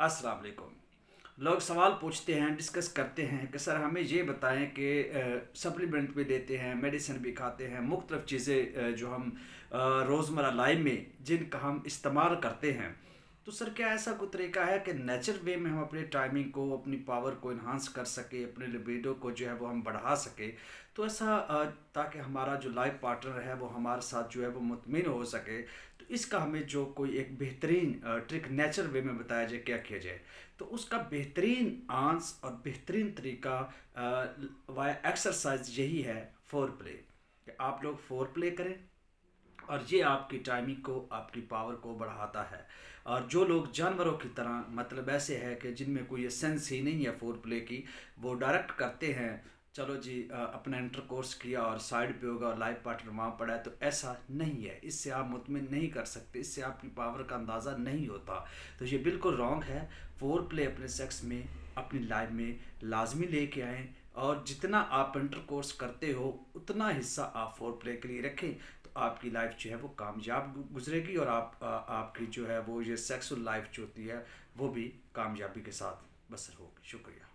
अस्सलाम वालेकुम। लोग सवाल पूछते हैं, डिस्कस करते हैं कि सर हमें ये बताएं कि सप्लीमेंट भी लेते हैं, मेडिसिन भी खाते हैं, मुख्तलिफ़ चीज़ें जो हम रोज़मर्रा लाइफ में जिनका हम इस्तेमाल करते हैं, तो सर क्या ऐसा कोई तरीका है कि नेचुरल वे में हम अपनी टाइमिंग को, अपनी पावर को इन्हांस कर सके, अपने लिबिडो को जो है वो हम बढ़ा सके? तो ऐसा ताकि हमारा जो लाइफ पार्टनर है वो हमारे साथ जो है वो मुतमिन हो सके, तो इसका हमें जो कोई एक बेहतरीन ट्रिक नेचुरल वे में बताया जाए क्या किया जाए, तो उसका बेहतरीन आंस और बेहतरीन तरीका वाया एक्सरसाइज यही है, फोर प्ले। कि आप लोग फोर प्ले करें और ये आपकी टाइमिंग को, आपकी पावर को बढ़ाता है। और जो लोग जानवरों की तरह, मतलब ऐसे है कि जिनमें कोई सेंस ही नहीं है फोर प्ले की, वो डायरेक्ट करते हैं, चलो जी अपना इंटर कोर्स किया और साइड पे होगा और लाइफ पार्टनर वहाँ पड़ा है, तो ऐसा नहीं है। इससे आप मुतमिन नहीं कर सकते, इससे आपकी पावर का अंदाज़ा नहीं होता। तो ये बिल्कुल रॉन्ग है। फोर प्ले अपने सेक्स में, अपनी लाइफ में लाजमी लेके आएँ, और जितना आप इंटर कोर्स करते हो उतना हिस्सा आप फोर प्ले के लिए रखें, तो आपकी लाइफ जो है वो कामयाब गुजरेगी, और आपकी जो है वो ये सेक्सुअल लाइफ जो होती है वो भी कामयाबी के साथ बसर होगी। शुक्रिया।